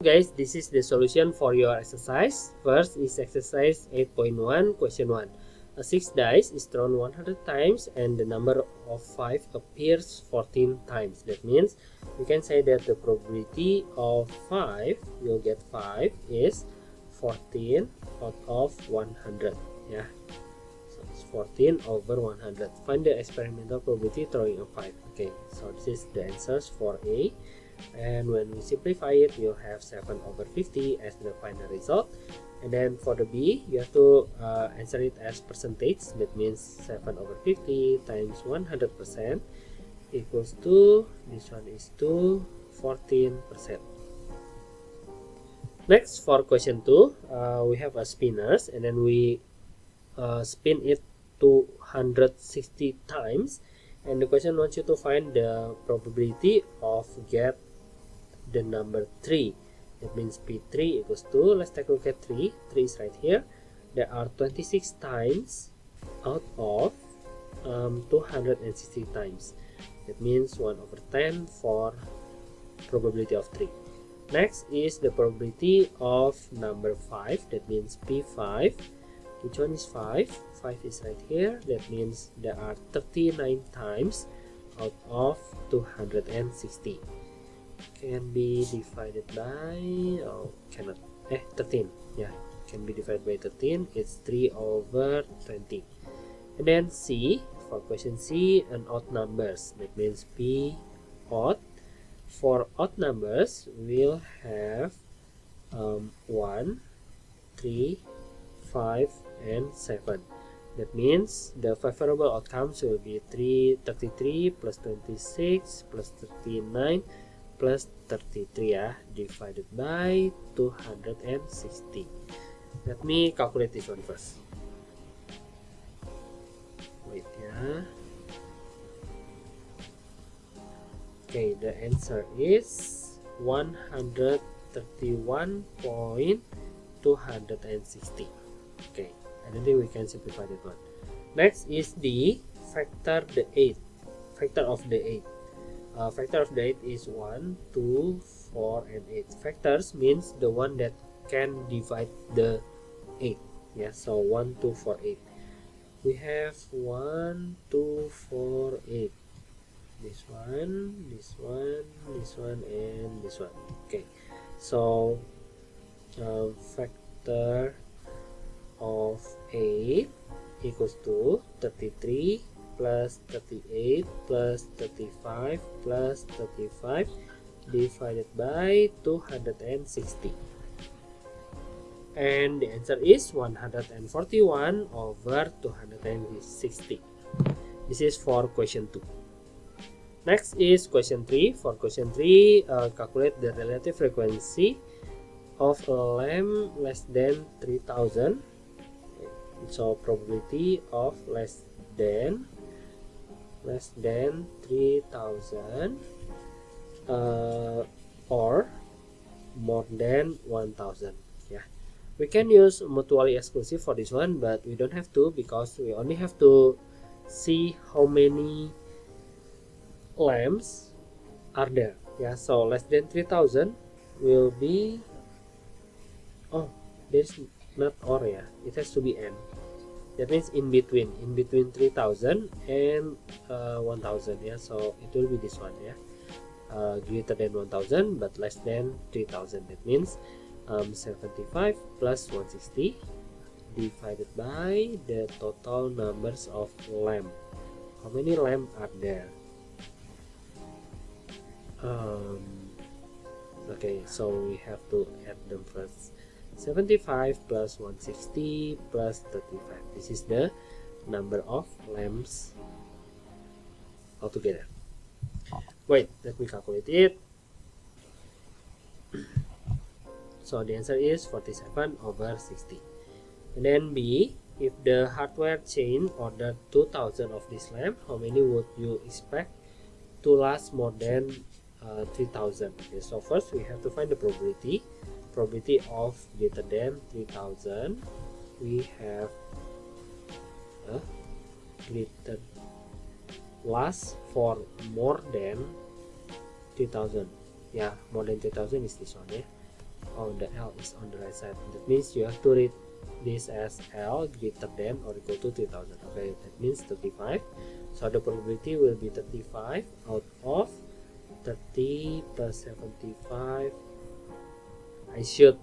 Guys, this is the solution for your exercise. First is exercise 8.1, question 1. A 6 dice is thrown 100 times and the number of 5 appears 14 times. That means we can say that the probability of 5, you'll get 5, is 14 out of 100. Yeah, so it's 14 over 100. Find the experimental probability throwing a 5. Okay, so this is the answers for A. And when we simplify it, you'll have 7 over 50 as the final result. And then for the B, you have to answer it as percentage. That means 7 over 50 times 100% equals to, this one is to 14%. Next, for question 2, we have a spinners, and then we spin it 260 times. And the question wants you to find the probability of get the number 3. That means P3 equals to, let's take a look at 3. 3 is right here. There are 26 times out of 260 times. That means 1 over 10 for probability of 3. Next is the probability of number 5. That means P5. Which one is 5? 5 is right here. That means there are 39 times out of 260. Can be divided by, oh, cannot, 13. Yeah, can be divided by 13. It's 3 over 20. And then C, for question C, an odd numbers. That means P odd. For odd numbers, we'll have 1, 3, 5, and 7. That means the favorable outcomes will be 33 plus 26 plus 39 plus 33 ya, divided by 260. Let me calculate this one first. Wait ya. Okay, the answer is 131.260. Okay, and then we can simplify that one. Next is the factor the 8. Factor of the 8. Factor of the 8 is 1, 2, 4, and 8. Factors means the one that can divide the 8. Yeah, so 1, 2, 4, 8. We have 1, 2, 4, 8. This one, this one, this one, and this one. Okay, so factor of 8 equals to 33 plus 38 plus 35 plus 35 divided by 260. And the answer is 141 over 260. This is for question 2. Next is question 3. For question 3, calculate the relative frequency of a lamb less than 3000. So probability of less than 3000 or more than 1000. Yeah, we can use mutually exclusive for this one, but we don't have to because we only have to see how many lambs are there. Yeah, so less than 3000 will be, oh, there's not or, yeah, it has to be n. That means in between 3000 and 1000. Yeah, so it will be this one. Yeah, greater than 1000 but less than 3000. That means 75 plus 160 divided by the total numbers of lamb. How many lamb are there? Okay, so we have to add them first. 75 plus 160 plus 35. This is the number of lambs altogether. Wait, let me calculate it. So the answer is 47 over 60. And then B, if the hardware chain ordered 2000 of this lamp, how many would you expect to last more than 3000? Okay, so first we have to find the probability of greater than 3000. We have greater last for more than 3000. Yeah, more than 3000 is this one. Yeah, Oh, the L is on the right side. That means you have to read this as L greater than or equal to 3000. Okay, that means 35. So the probability will be 35 out of 30 plus 75. I should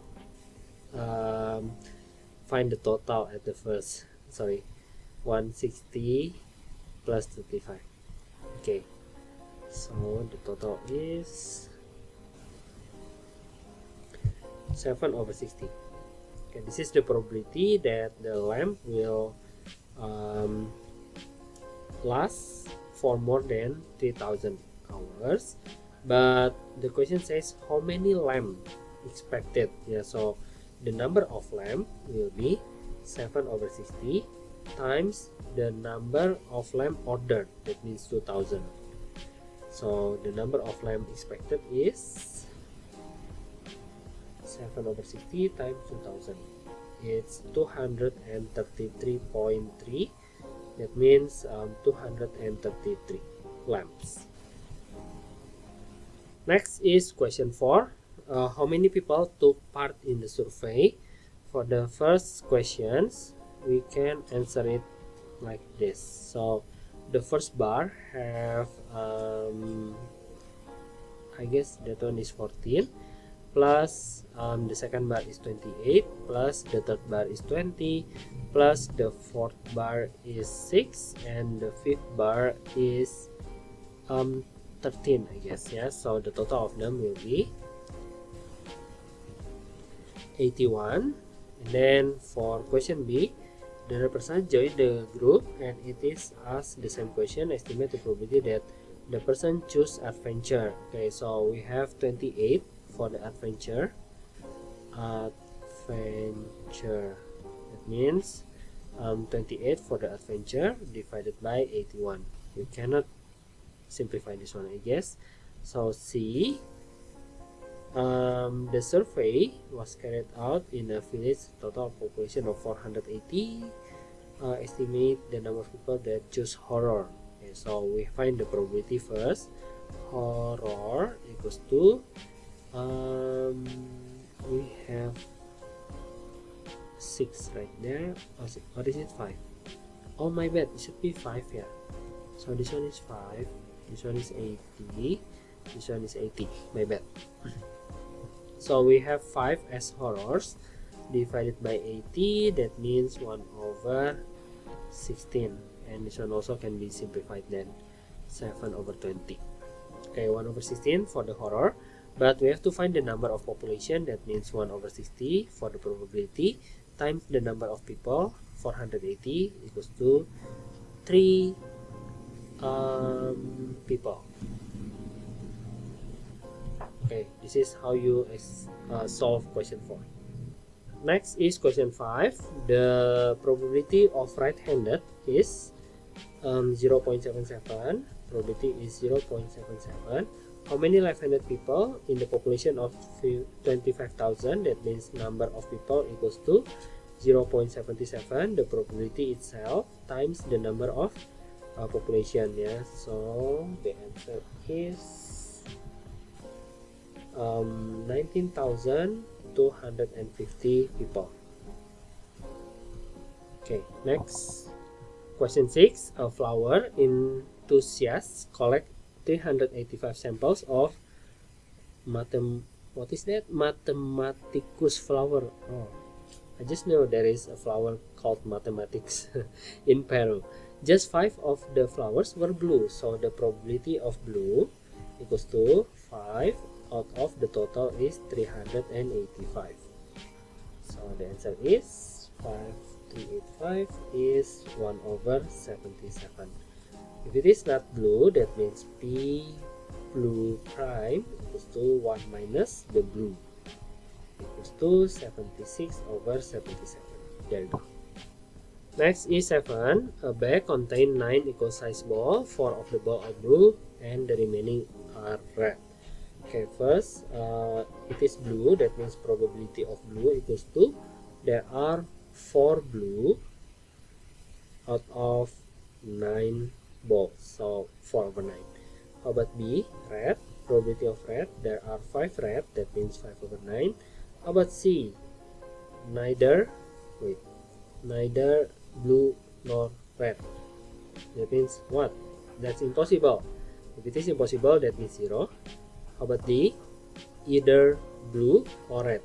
find the total at the first. Sorry, 160 plus 35. Okay, so the total is 7/60. Okay, this is the probability that the lamp will last for more than 3000 hours. But the question says how many lamp expected. Yeah, so the number of lamp will be 7/60 times the number of lamp ordered, that means 2000. So the number of lamp expected is 7/60 times 2000. It's 233.3. That means 233 lamps. Next is question 4. How many people took part in the survey? For the first questions, we can answer it like this. So the first bar have I guess that one is 14, plus the second bar is 28, plus the third bar is 20, plus the fourth bar is 6, and the fifth bar is 13, I guess. Yeah, so the total of them will be 81. And then for question B, the person joined the group and it is asked the same question: estimate the probability that the person choose adventure. Okay, so we have 28 for the adventure. That means 28 for the adventure divided by 81. You cannot simplify this one, I guess. So C, the survey was carried out in a village, total population of 480. Estimate the number of people that choose horror. Okay, so we find the probability first. Horror equals to we have 6 right there. What is it? 5. Oh, my bad, it should be 5. Yeah, so this one is 5, this one is 80, this one is 80. My bad. So we have 5 as horrors divided by 80. That means 1/16, and this one also can be simplified then, 7/20. Okay, 1/16 for the horror, but we have to find the number of population. That means 1/60 for the probability times the number of people, 480, equals to 3 people. Okay, this is how you solve question 4. Next is question 5. The probability of right-handed is 0.77. Probability is 0.77. How many left-handed people in the population of 25,000? That means number of people equals to 0.77, the probability itself, times the number of population. Yeah, so the answer is 19,250 people. Okay, next question 6. A flower enthusiast collect 385 samples of Mathematicus flower. Oh, I just know there is a flower called mathematics in Peru. Just 5 of the flowers were blue, so the probability of blue equals to 5 out of the total is 385. So the answer is 5385 is 1/77. If it is not blue, that means P blue prime equals to 1 minus the blue, equals to 76/77. There you go. Next is 7. A bag contains 9 equal size balls. 4 of the balls are blue and the remaining are red. Okay, first it is blue. That means probability of blue equals to, there are 4 blue out of 9 balls, so 4/9. How about B, red? Probability of red, there are 5 red, that means 5/9. How about C? Neither blue nor red. That means what? That's impossible. If it is impossible, that means 0. How about D? Either blue or red.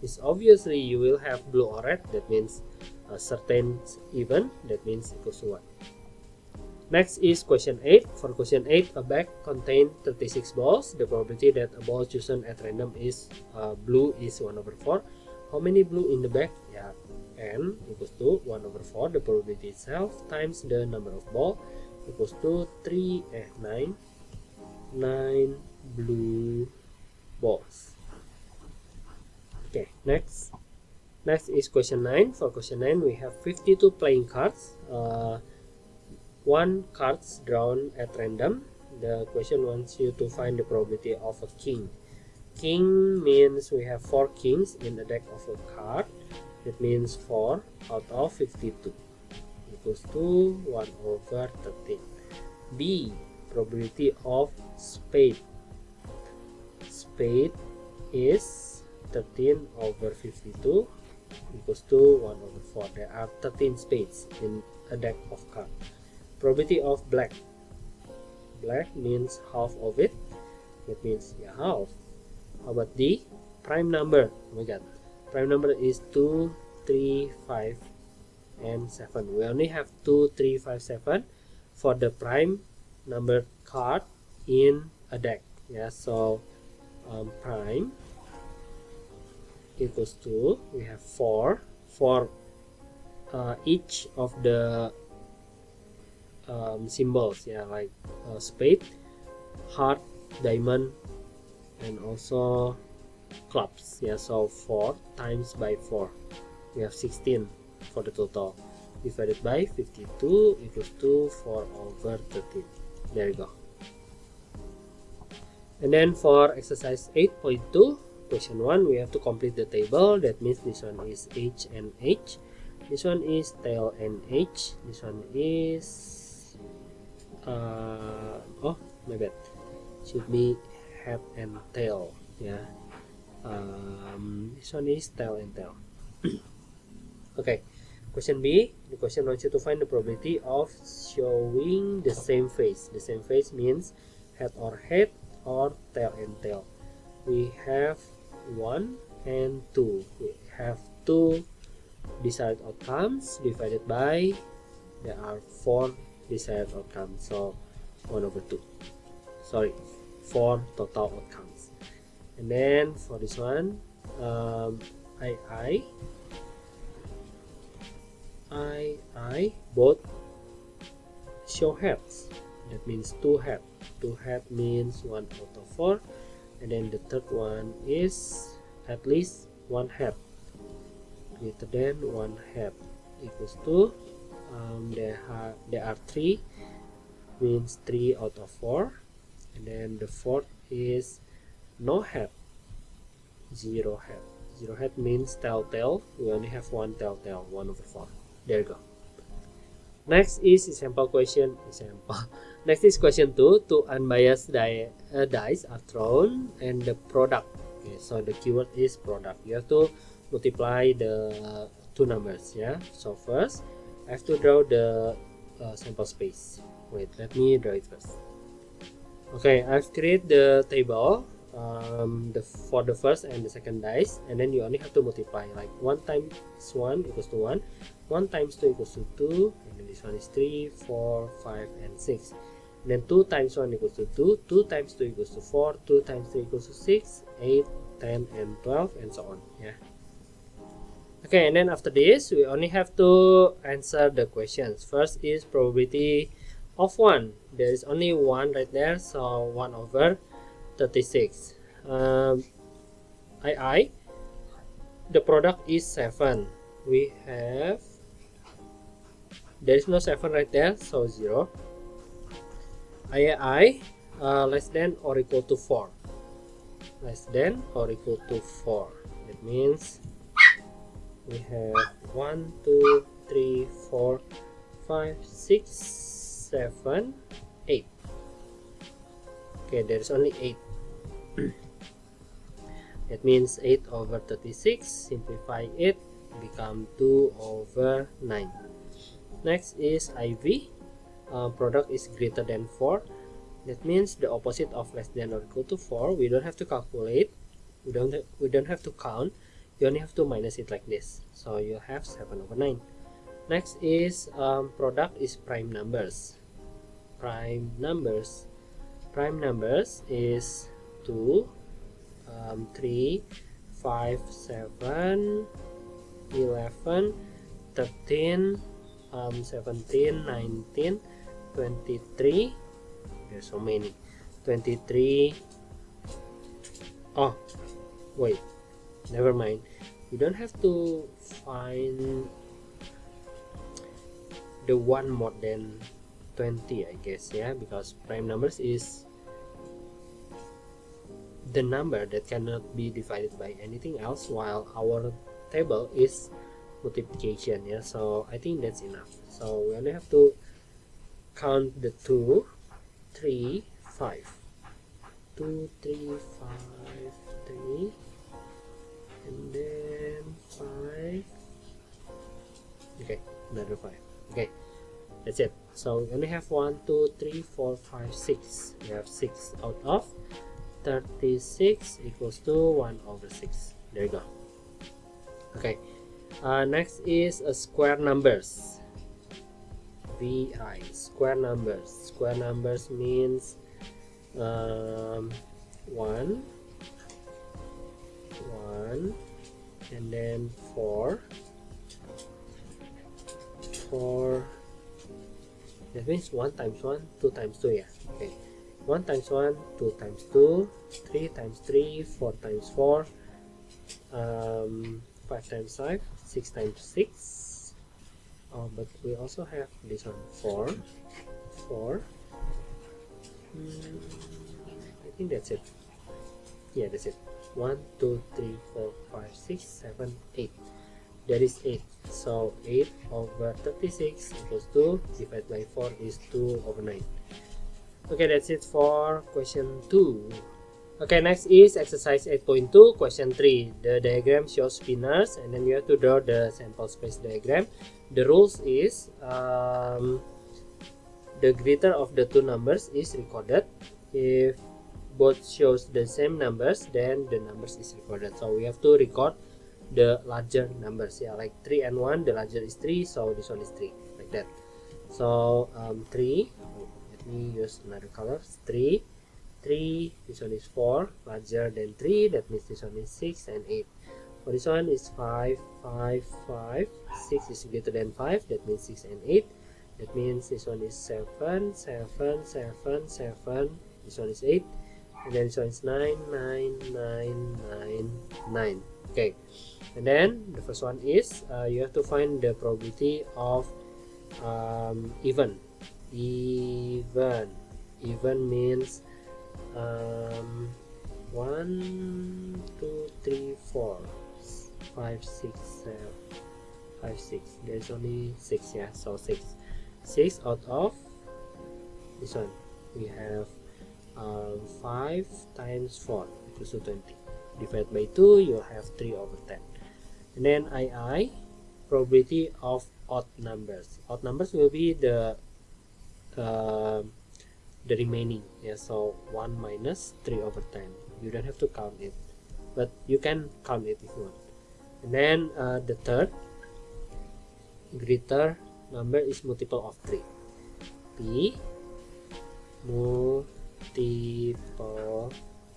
It's obviously you will have blue or red. That means a certain even. That means equals to 1. Next is question 8. For question 8, a bag contains 36 balls. The probability that a ball chosen at random is blue is 1/4. How many blue in the bag? Yeah, n equals to 1/4. The probability itself times the number of ball equals to 9 blue balls. Okay, next is question 9. For question 9, we have 52 playing cards. One cards drawn at random. The question wants you to find the probability of a king. King means we have 4 kings in the deck of a card. That means 4 out of 52 equals to 1/13. B, probability of spade. Spade is 13/52 equals to 1/4. There are 13 spades in a deck of cards. Probability of black. Black means half of it. That means half. How about D? Prime number. Oh my god. Prime number is 2, 3, 5, and 7. We only have 2, 3, 5, 7 for the prime number card in a deck. So prime equals to, we have 4 for each of the symbols, like spade, heart, diamond, and also clubs. So 4 times by 4, we have 16 for the total, divided by 52 equals to 4/13. There you go. And then for exercise 8.2, question 1, we have to complete the table. That means this one is H and H, this one is tail and H, this one is oh my bad, should be head and tail. This one is tail and tail. Okay, question B, the question wants you to find the probability of showing the same face. The same face means head or head or tail and tail. We have 1 and 2. We have 2 desired outcomes divided by, there are 4 desired outcomes, so 1/2. Sorry, 4 total outcomes. And then for this one, I both show heads. That means 2 head. 2 head means 1/4. And then the third one is at least 1 head, greater than 1 head, equals to there are 3, means 3/4. And then the fourth is no head, 0 head. 0 head means telltale. We only have 1 telltale, 1/4. There you go. Next is example question. Next is question 2. 2 unbiased dice are thrown and the product. Okay, so the keyword is product. You have to multiply the 2 numbers. So first, I have to draw the sample space. Wait, let me draw it first. Okay, I've created the table for the first and the second dice, and then you only have to multiply, like 1 times 1 equals to 1, 1 times 2 equals to 2, and then this one is 3, 4, 5, and 6. And then 2 times 1 equals to 2, 2 times 2 equals to 4, 2 times 3 equals to 6, 8, 10, and 12, and so on. Okay, and then after this, we only have to answer the questions. First is probability of 1. There is only 1 right there, so 1/36. The product is 7. We have, there is no 7 right there, so 0. Less than or equal to 4. Less than or equal to 4. That means we have 1, 2, 3, 4, 5, 6, 7, 8. Okay, there is only 8. That means 8 over 36, simplify it, become 2 over 9. Next is IV. Product is greater than 4. That means the opposite of less than or equal to 4. We don't have to calculate. We don't have to count. You only have to minus it like this. So you have 7 over 9. Next is product is prime numbers. Prime numbers is 2, 3, 5, 7, 11, 13, 17, 19, 23. There's so many. 23. Oh, wait. Never mind. You don't have to find the one more than 20, I guess, yeah, because prime numbers is the number that cannot be divided by anything else, while our table is multiplication, yeah. So I think that's enough. So we only have to count the 2, 3, 5. 2, 3, 5, 3, and then 5. Okay, another 5. Okay, that's it. So we only have 1, 2, 3, 4, 5, 6. We have 6 out of 36 equals to 1 over 6. There you go. Okay, next is square numbers. VI, square numbers. Square numbers means 1, 1, and then 4, 4. That means 1 times 1, 2 times 2, yeah. Okay, 1 times 1, 2 times 2, 3 times 3, 4 times 4, 5 times 5, 6 times 6. Oh, but we also have this one, 4, 4. I think that's it. Yeah, that's it. 1, 2, 3, 4, 5, 6, 7, 8. That is 8. So 8 over 36 equals 2. Divided by 4 is 2 over 9. Okay, that's it for question 2. Okay, next is exercise 8.2, question 3. The diagram shows spinners, and then you have to draw the sample space diagram. The rules is the greater of the two numbers is recorded. If both shows the same numbers, then the numbers is recorded. So we have to record the larger numbers, yeah, like 3 and 1, the larger is 3, so this one is 3, like that. So 3, let me use another color. 3, 3, this one is 4, larger than 3, that means this one is 6 and 8. For this one is 5, 5, 5, 6 is greater than 5, that means 6 and 8. That means this one is 7, 7, 7, 7, this one is 8, and then this one is 9, 9, 9, 9, 9. Okay, and then the first one is you have to find the probability of even. Even means 1, 2, 3, 4, 5, 6, 7, 5, 6. There's only 6, yeah, so 6 out of this one. We have 5 times 4 equals to 20. Divided by 2, you have 3 over 10. And then II, probability of odd numbers. Odd numbers will be the remaining, yeah, so 1 minus 3 over 10. You don't have to count it, but you can count it if you want. And then the third greater number is multiple of 3. P multiple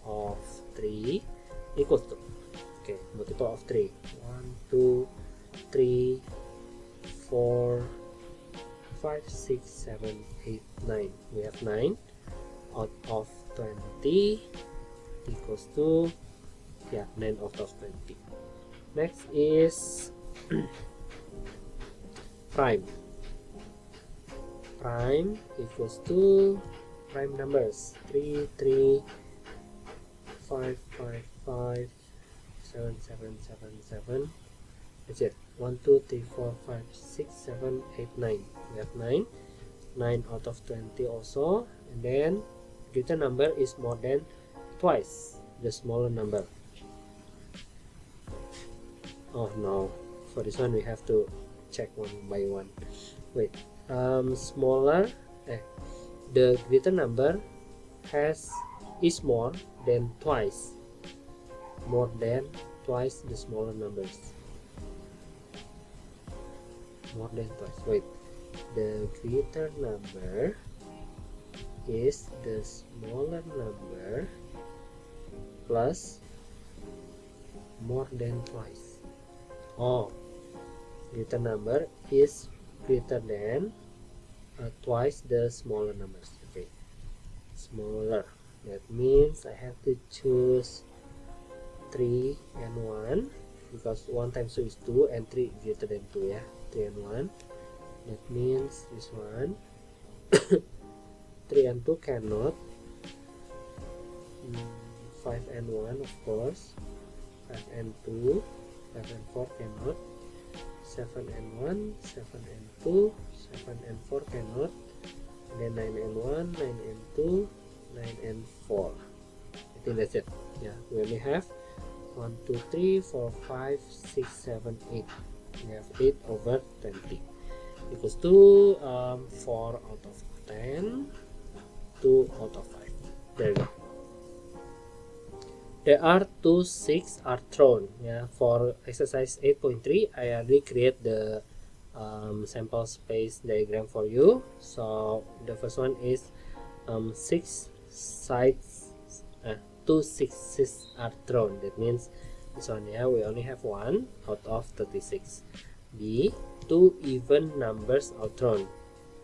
of 3 equals to, okay, multiple of 3, 1, 2, 3, 4, 5, 6, 7, 8, 9. We have 9 out of 20 equals to, yeah, 9 out of 20. Next is prime. Prime equals to prime numbers 3, 3, 5, 5, 5, 7, 7, 7, 7. That's it. 1, 2, 3, 4, 5, 6, 7, 8, 9. We have 9. 9 out of 20 also. And then greater number is more than twice the smaller number. Oh no, for this one we have to check one by one. Wait, smaller, the greater number is more than twice the smaller numbers. More than twice. Wait, the greater number is the smaller number plus more than twice. Oh, greater number is greater than twice the smaller numbers. Okay, smaller, that means I have to choose 3 and 1, because 1 times 2 is 2 and 3 greater than 2, yeah. 3 and 1, that means this one. 3 and 2 cannot. 5 and 1, of course. 5 and 2, 5 and 4 cannot. 7 and 1, 7 and 2, 7 and 4 cannot. And then 9 and 1, 9 and 2, 9 and 4. I think that's it. Yeah, we only have 1, 2, 3, 4, 5, 6, 7, 8. We have 8 over 20 equals to 4 out of 10, 2 out of 5. There you go. There are 2 6 are thrown. Yeah, for exercise 8.3, I already create the sample space diagram for you. So the first one is 6 sides, 2 6s are thrown. That means this one, yeah, we only have 1 out of 36. B, 2 even numbers are thrown.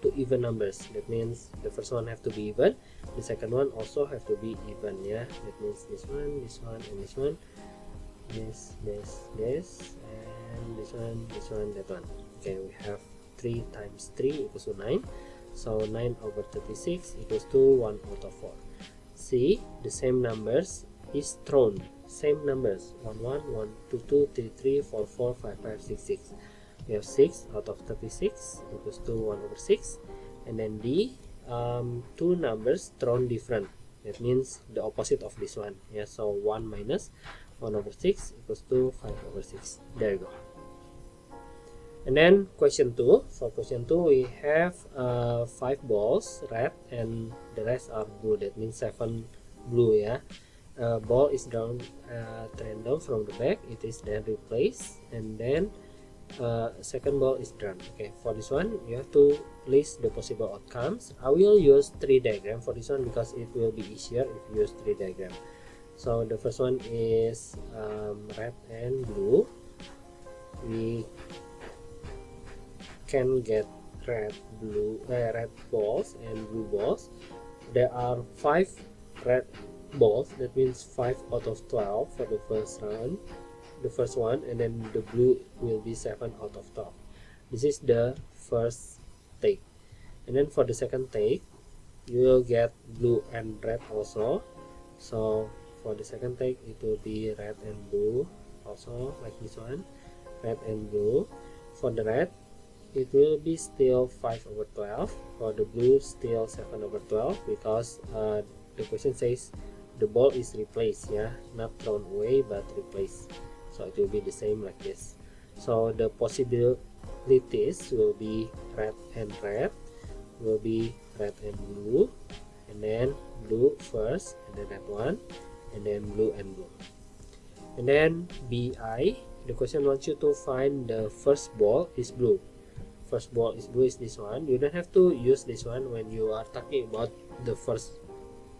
2 even numbers, that means the first one have to be even, the second one also have to be even, yeah. That means this one, and this one, this, and this one, that one. Okay, we have 3 times 3 equals to 9. So 9 over 36 equals to 1 out of 4. C, the same numbers is thrown. Same numbers, 1 1, 1 2 2, 3 3, 4 4, 5 5, 6 6. We have 6 out of 36 equals to 1 over 6. And then D, 2 numbers thrown different. That means the opposite of this one. Yeah, so 1 minus 1 over 6 equals to 5 over 6. There you go. And then question 2. For question 2, we have 5 balls, red, and the rest are blue. That means 7 blue, yeah. Ball is drawn at random from the back. It is then replaced, and then second ball is drawn. Okay, for this one you have to list the possible outcomes. I will use 3 diagram for this one because it will be easier if you use 3 diagram. So the first one is red and blue. We can get red balls and blue balls. There are 5 red balls, that means 5 out of 12 for the first round, the first one, and then the blue will be 7 out of 12. This is the first take. And then for the second take, you will get blue and red also. So for the second take, it will be red and blue also, like this one, red and blue. For the red, it will be still 5 over 12. For the blue, still 7 over 12, because the question says the ball is replaced, yeah, not thrown away but replaced. So it will be the same like this. So the possibilities will be red and red, will be red and blue, and then blue first, and then red one, and then blue and blue. And then BI, the question wants you to find the first ball is blue. First ball is blue is this one. You don't have to use this one when you are talking about the first ball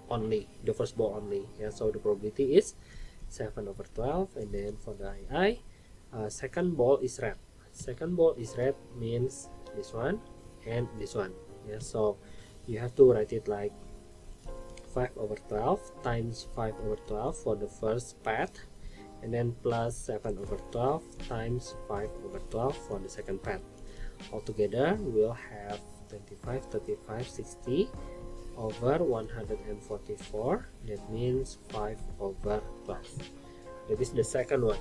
only. Yeah, so the probability is 7 over 12. And then for the II, second ball is red. Second ball is red means this one and this one. Yeah, so you have to write it like 5 over 12 times 5 over 12 for the first path, and then plus 7 over 12 times 5 over 12 for the second path. Altogether we'll have 25, 35, 60 over 144. That means 5 over 12. That is the second one.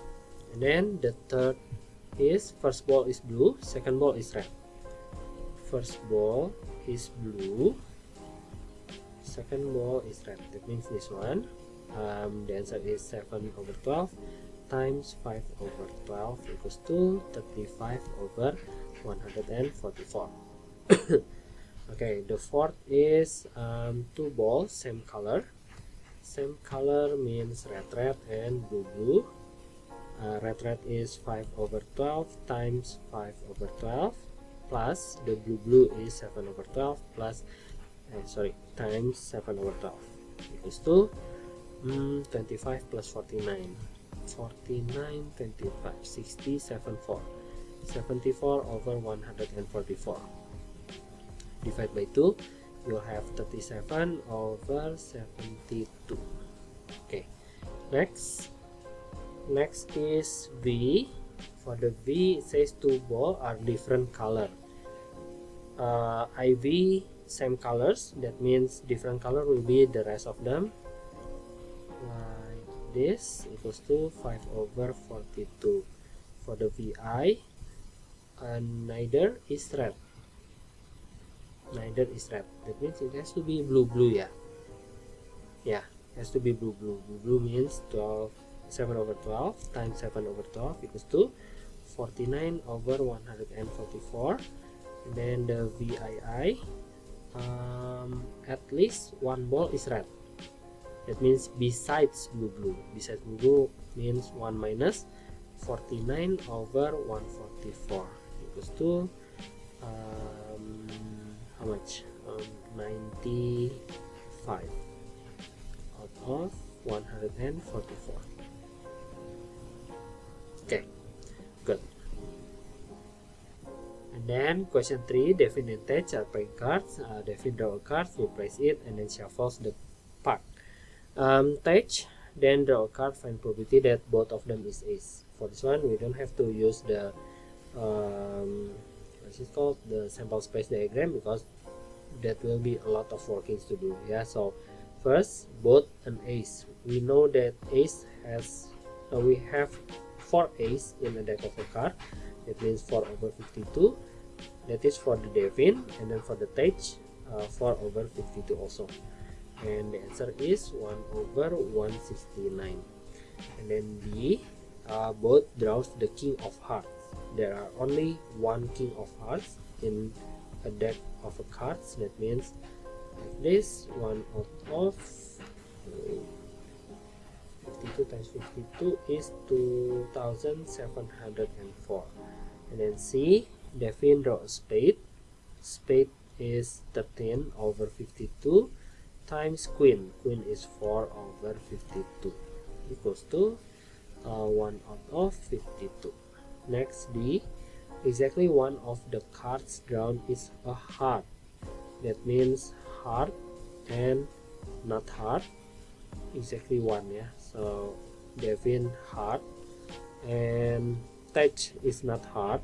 And then the third is first ball is blue, second ball is red. First ball is blue, second ball is red. That means this one. The answer is 7 over 12. times 5 over 12 equals to 35 over 144. Okay, the fourth is two balls, same color. Same color means red and blue. Red is 5 over 12 times 5 over 12 plus the blue is 7 over 12 plus times 7 over 12 equals to 25 plus 49, 25, 60, 74 over 144. Divide by 2, you'll have 37 over 72. Okay, next is V. For the V, it says two balls are different color. IV same colors, that means different color will be the rest of them. Like this equals to 5 over 42. For the VI, neither is red. That means it has to be blue, yeah. Yeah, it has to be blue. Blue means 7 over 12 times 7 over 12 equals to 49 over 144. And then the VII, at least one ball is red. That means besides blue. Besides blue means 1 minus 49 over 144 equals to how much? 95 out of 144. Okay, good. And then question 3, Devin and Tej are playing cards. Devin draw a card, replace it, and then shuffles the pack. Tej then draw a card, find probability that both of them is ace. For this one, we don't have to use the what's it called, the sample space diagram, because that will be a lot of workings to do. Yeah, so first, both an ace. We know that ace has we have 4 ace in the deck of a card. That means 4 over 52. That is for the Devin, and then for the Tej, 4 over 52 also. And the answer is 1 over 169. And then D, both draws the king of hearts. There are only one king of hearts in a deck of cards. That means like this, 1 out of 52 times 52 is 2704. And then C, Devin draw a spade. Spade is 13 over 52 times queen. Queen is 4 over 52 equals to 1 out of 52. Next, D, exactly one of the cards drawn is a heart. That means heart and not heart, exactly one, yeah. So Devin heart and Tej is not heart.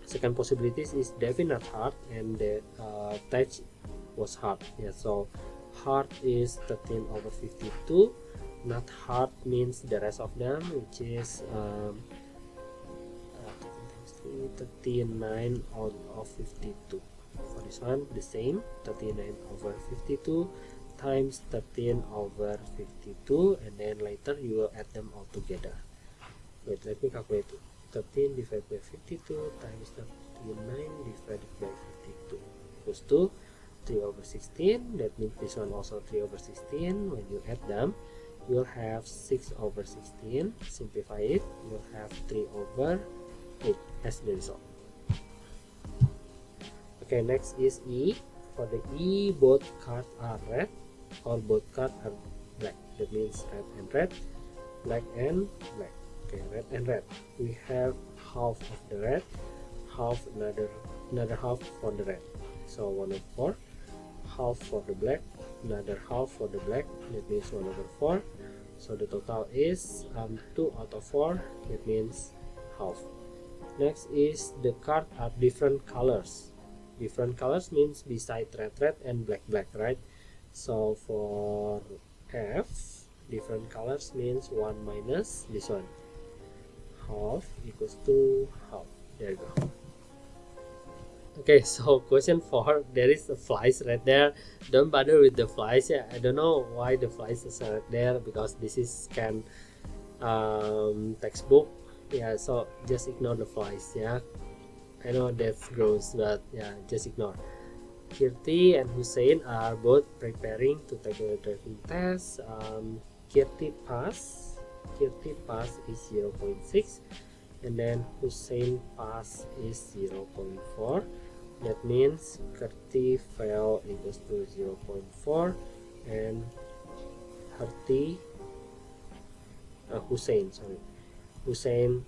Second possibility is Devin not heart and the Tej was heart. Yeah, so heart is 13 over 52. Not heart means the rest of them, which is 39 out of 52. For this one, the same, 39 over 52 times 13 over 52, and then later you will add them all together. Wait, let me calculate it. 13 divided by 52 times 39 divided by 52 equals to 3 over 16. That means this one also 3 over 16. When you add them, you'll have 6 over 16. Simplify it, you'll have 3 over 8 as the result. Okay, next is E. For the E, both cards are red or both cards are black. That means red and red, black and black. Okay, red and red. We have half of the red, half another half for the red. So 1 over 4, half for the black, another half for the black. That means 1 over 4. So the total is 2 out of 4. That means half. Next is the card are different colors. Different colors means beside red and black, right? So for F, different colors means 1 minus this one. Half equals to half. There you go. Okay, so question 4, there is a flies right there. Don't bother with the flies. Yeah, I don't know why the flies is right there, because this is can textbook. Yeah, so just ignore the voice. Yeah, I know that's gross, but yeah, just ignore. Kirti and Hussein are both preparing to take a driving test. Kirti pass is 0.6, and then Hussein pass is 0.4. That means Kirti fail equals to 0.4, and Hussein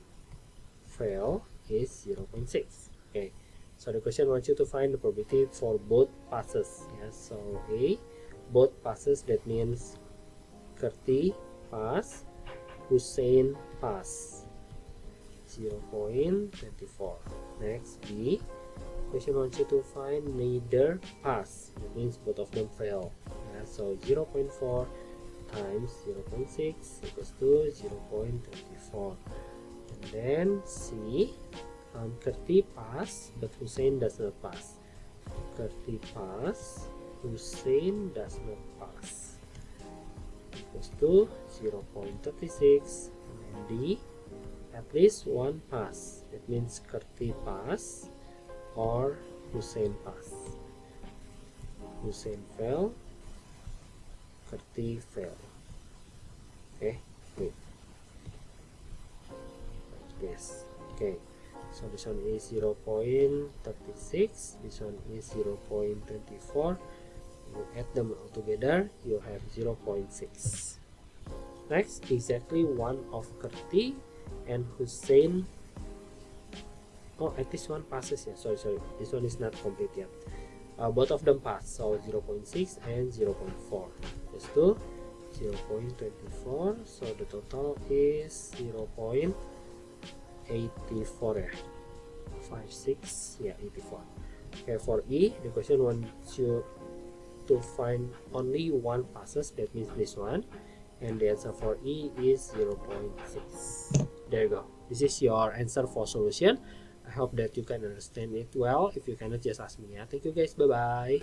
fail is 0.6. Okay, so the question wants you to find the probability for both passes. Yeah, so A, both passes, that means Kirti pass, Hussein pass, 0.24. Next, B, question wants you to find neither pass, that means both of them fail. Yeah, so 0.4 times 0.6 equals to 0.24. And then C, Kirti pass, but Hussein does not pass. Kirti pass, Hussein does not pass, equals to 0.36. And D, at least one pass, that means Kirti pass or Hussein pass. Hussein fail, Kirti fail. Okay, good. Yes. Okay, so this one is 0.36, this one is 0.24. You add them all together, you have 0.6. Next, exactly one of Kirti and Hussein. Oh, at least one passes. Yeah, sorry, this one is not complete yet. Both of them pass, so 0.6 and 0.4 equals to 0.24. So the total is 0.84. 84. Okay, for E, the question wants you to find only one passes, that means this one, and the answer for E is 0.6. There you go. This is your answer for solution. I hope that you can understand it well. If you cannot, just ask me. Yeah, thank you guys. Bye bye.